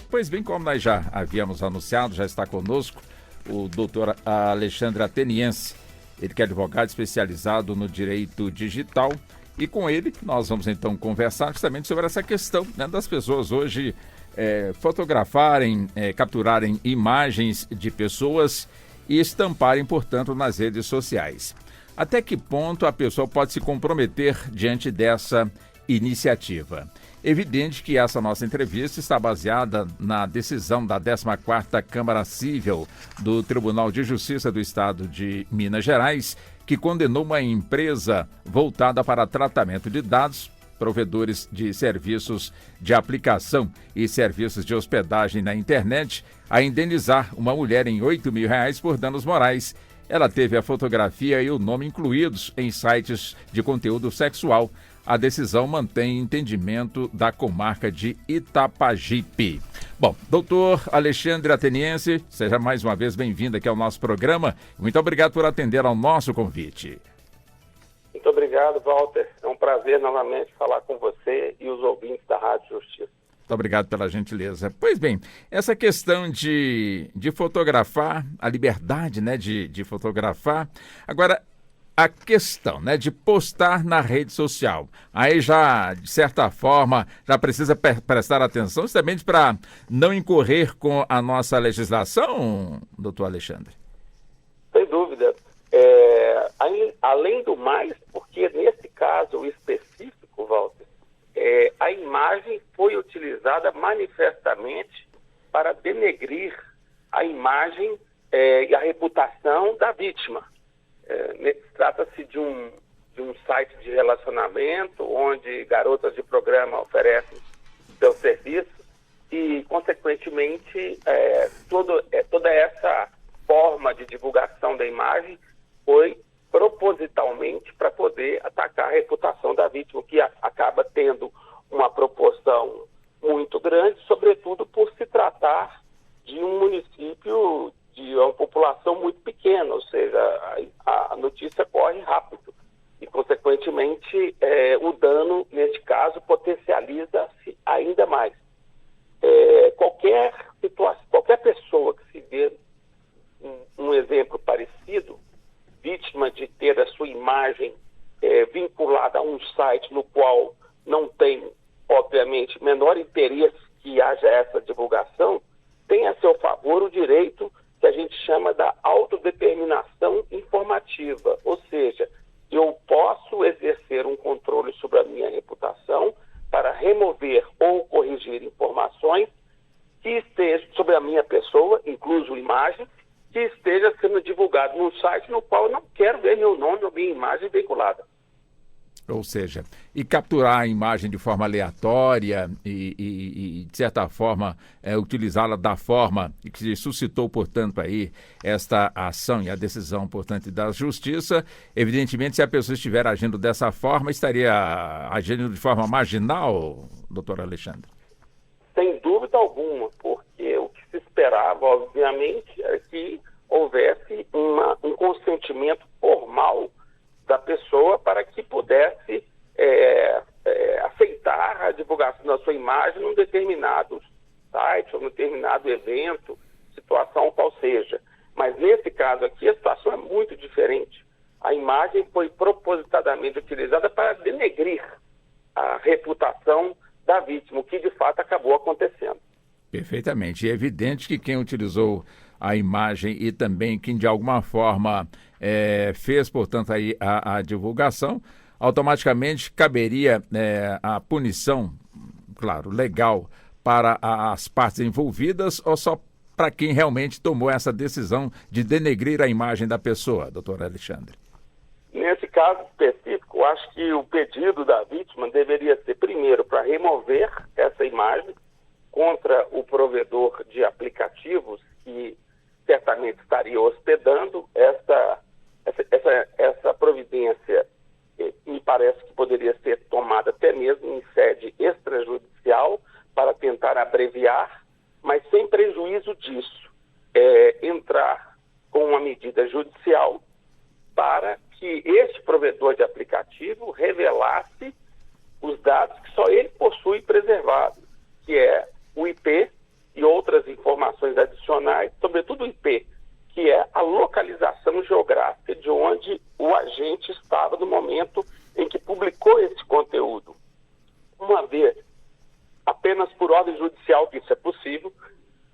Pois bem, como nós já havíamos anunciado, já está conosco o doutor Alexandre Ateniense, ele que é advogado especializado no direito digital, e com ele nós vamos então conversar justamente sobre essa questão, né, das pessoas hoje fotografarem, capturarem imagens de pessoas e estamparem, portanto, nas redes sociais. Até que ponto a pessoa pode se comprometer diante dessa iniciativa? Evidente que essa nossa entrevista está baseada na decisão da 14ª Câmara Cível do Tribunal de Justiça do Estado de Minas Gerais, que condenou uma empresa voltada para tratamento de dados, provedores de serviços de aplicação e serviços de hospedagem na internet, a indenizar uma mulher em R$ 8.000 por danos morais. Ela teve a fotografia e o nome incluídos em sites de conteúdo sexual. A decisão mantém entendimento da comarca de Itapajipe. Bom, doutor Alexandre Ateniense, seja mais uma vez bem-vindo aqui ao nosso programa. Muito obrigado por atender ao nosso convite. Muito obrigado, Walter. É um prazer novamente falar com você e os ouvintes da Rádio Justiça. Muito obrigado pela gentileza. Pois bem, essa questão de fotografar, a liberdade, né, de fotografar. Agora, a questão, né, de postar na rede social. Aí já, de certa forma, já precisa prestar atenção, justamente para não incorrer com a nossa legislação, doutor Alexandre? Sem dúvida. Além do mais, porque nesse caso específico, Walter, a imagem foi utilizada manifestamente para denegrir a imagem e a reputação da vítima. Trata-se de um site de relacionamento onde garotas de programa oferecem seus serviços e, consequentemente, toda essa forma de divulgação da imagem foi propositalmente para poder atacar a reputação da vítima, que acaba tendo uma proporção muito grande, sobretudo por se tratar de um município de uma população muito pequena, ou seja, a notícia corre rápido e, consequentemente, o dano, neste caso, potencializa-se ainda mais. Qualquer pessoa que se vê um exemplo parecido, vítima de ter a sua imagem vinculada a um site no qual não tem, obviamente, menor interesse que haja essa divulgação, tem a seu favor o direito que a gente chama da autodeterminação informativa, ou seja, eu posso exercer um controle sobre a minha reputação para remover ou corrigir informações que estejam sobre a minha pessoa, incluso imagem, que esteja sendo divulgado num site no qual eu não quero ver meu nome ou minha imagem vinculada. Ou seja, e capturar a imagem de forma aleatória e de certa forma, utilizá-la da forma que suscitou, portanto, aí esta ação e a decisão, portanto, da Justiça. Evidentemente, se a pessoa estiver agindo dessa forma, estaria agindo de forma marginal, doutor Alexandre? Sem dúvida alguma, porque o que se esperava, obviamente, é que houvesse um consentimento formal da pessoa para que pudesse aceitar a divulgação da sua imagem num determinado site ou num determinado evento, situação qual seja. Mas nesse caso aqui a situação é muito diferente. A imagem foi propositadamente utilizada para denegrir a reputação da vítima, o que de fato acabou acontecendo. Perfeitamente. É evidente que quem utilizou a imagem e também quem de alguma forma fez, portanto, aí a divulgação, automaticamente caberia a punição, claro, legal para as partes envolvidas ou só para quem realmente tomou essa decisão de denegrir a imagem da pessoa, doutor Alexandre? Nesse caso específico, eu acho que o pedido da vítima deveria ser, primeiro, para remover essa imagem contra o provedor de aplicativos que certamente estaria hospedando. Essa providência me parece que poderia ser tomada até mesmo em sede extrajudicial para tentar abreviar, mas sem prejuízo disso, entrar com uma medida judicial para que este provedor de aplicativo revelasse os dados que só ele possui preservados, que é o IP e judicial que isso é possível,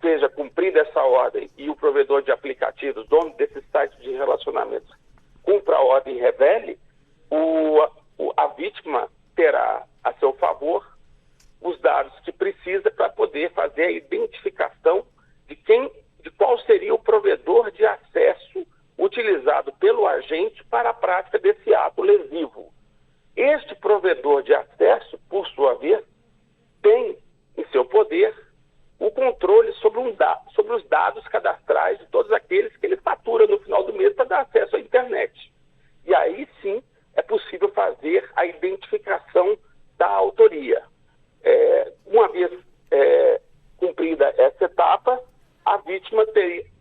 seja cumprida essa ordem e o provedor de aplicativos, dono desses sites de relacionamentos, cumpra a ordem e revele, a vítima terá a seu favor os dados que precisa para poder fazer a identificação de qual seria o provedor de acesso utilizado pelo agente para a prática desse ato lesivo. Este provedor de acesso, por sua vez, tem em seu poder o controle sobre os dados cadastrais de todos aqueles que ele fatura no final do mês para dar acesso à internet. E aí sim é possível fazer a identificação da autoria. Uma vez cumprida essa etapa, a vítima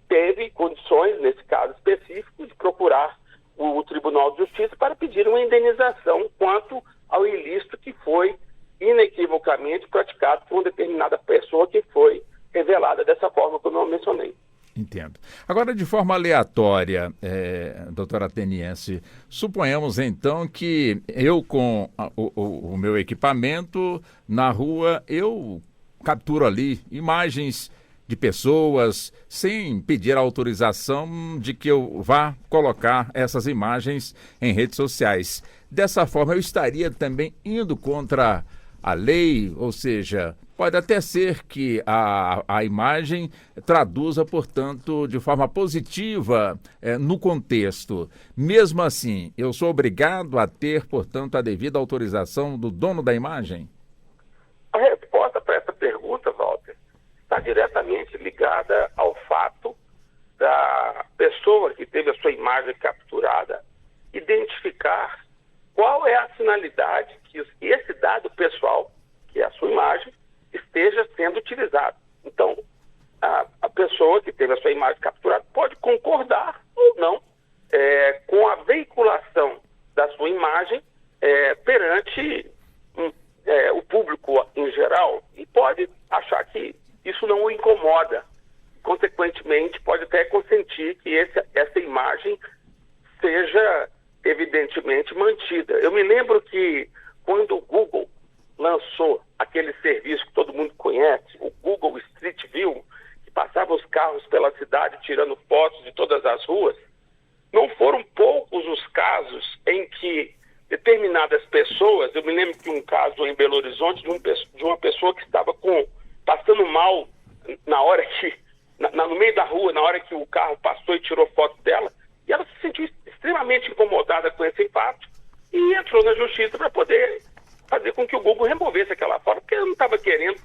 teve condições, nesse caso específico, de procurar o Tribunal de Justiça para pedir uma indenização quanto ao ilícito que foi inequivocamente praticado por uma determinada pessoa que foi revelada dessa forma como eu mencionei. Entendo. Agora, de forma aleatória, doutora Ateniense, suponhamos então que eu com o meu equipamento na rua, eu capturo ali imagens de pessoas sem pedir autorização de que eu vá colocar essas imagens em redes sociais. Dessa forma, eu estaria também indo contra a lei, ou seja, pode até ser que a imagem traduza, portanto, de forma positiva no contexto. Mesmo assim, eu sou obrigado a ter, portanto, a devida autorização do dono da imagem? A resposta para essa pergunta, Walter, está diretamente ligada ao fato da pessoa que teve a sua imagem capturada identificar qual é a finalidade que esse dado pessoal, que é a sua imagem, esteja sendo utilizado. Então, a pessoa que teve a sua imagem capturada pode concordar ou não com a veiculação da sua imagem perante o público em geral e pode achar que isso não o incomoda. Consequentemente, pode até consentir que essa imagem seja evidentemente mantida. Eu me lembro que quando o Google lançou aquele serviço que todo mundo conhece, o Google Street View, que passava os carros pela cidade tirando fotos de todas as ruas, não foram poucos os casos em que determinadas pessoas, eu me lembro de um caso em Belo Horizonte de uma pessoa que estava passando mal na hora que, no meio da rua, na hora que o carro passou e tirou foto dela, e ela se sentiu extremamente incomodada com esse fato e entrou na justiça para poder fazer com que o Google removesse aquela foto, porque ela não estava querendo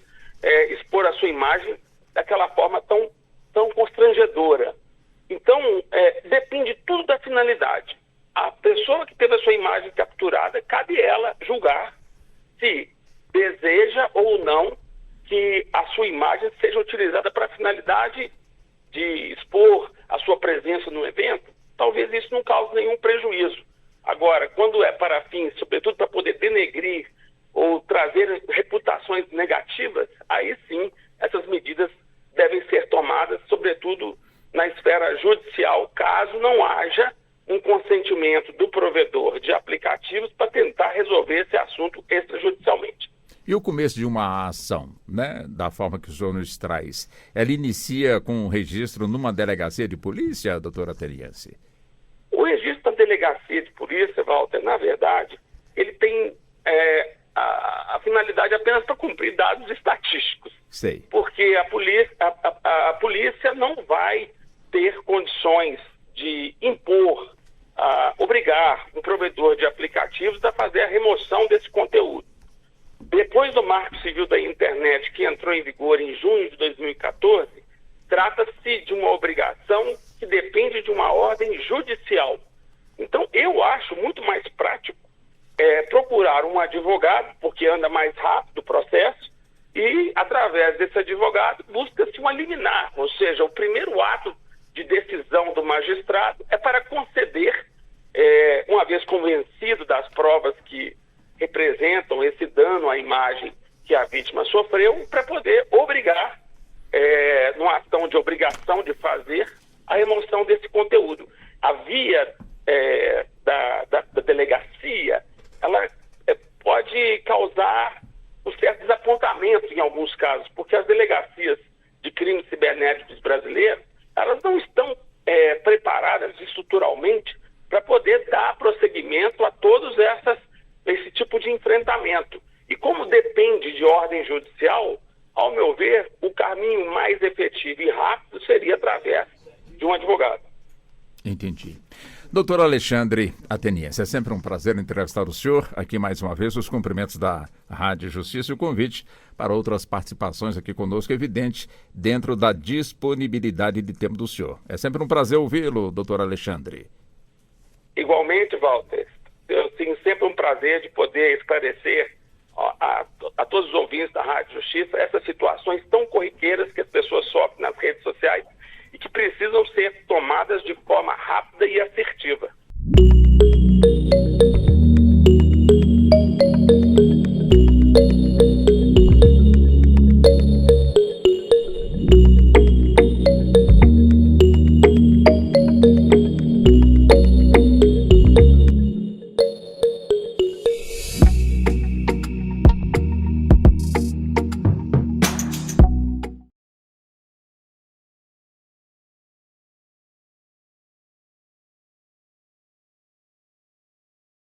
expor a sua imagem daquela forma tão constrangedora. Então, depende tudo da finalidade. A pessoa que teve a sua imagem capturada, cabe ela julgar se deseja ou não que a sua imagem seja utilizada para a finalidade de expor a sua presença no evento. Talvez isso não cause nenhum prejuízo. Agora, quando é para fins, sobretudo para poder denegrir ou trazer reputações negativas, aí sim, essas medidas devem ser tomadas, sobretudo na esfera judicial, caso não haja um consentimento do provedor de aplicativos para tentar resolver esse assunto extrajudicialmente. E o começo de uma ação, né, da forma que o senhor nos traz, ela inicia com um registro numa delegacia de polícia, doutora Ateniense? O registro da delegacia de polícia, Walter, na verdade, ele tem a finalidade apenas para cumprir dados estatísticos. Sei. Porque a polícia não vai ter condições de impor, obrigar um provedor de aplicativos a fazer a remoção desse conteúdo. Depois do Marco Civil da Internet, que entrou em vigor em junho de 2014, trata-se de uma obrigação que depende de uma ordem judicial. Então, eu acho muito mais prático procurar um advogado, porque anda mais rápido o processo, e, através desse advogado, busca-se uma liminar, ou seja, o primeiro ato de decisão do magistrado é para conceder, uma vez convencido das provas que representam esse dano à imagem que a vítima sofreu, para poder obrigar, numa ação de obrigação de fazer, a remoção desse conteúdo. A via da delegacia, ela pode causar um certo desapontamento em alguns casos, porque as delegacias de crimes cibernéticos brasileiras, elas não estão preparadas estruturalmente para poder dar prosseguimento a todos esse tipo de enfrentamento. E como depende de ordem judicial, ao meu ver, o caminho mais efetivo e rápido seria através de um advogado. Entendi. Doutor Alexandre Ateniense, é sempre um prazer entrevistar o senhor. Aqui mais uma vez os cumprimentos da Rádio Justiça e o convite para outras participações aqui conosco, evidente, dentro da disponibilidade de tempo do senhor. É sempre um prazer ouvi-lo, doutor Alexandre. Igualmente, Walter, eu tenho sempre um prazer de poder esclarecer a todos os ouvintes da Rádio Justiça essas situações tão corriqueiras que as pessoas sofrem nas redes sociais e que precisam ser tomadas de forma rápida e assertiva.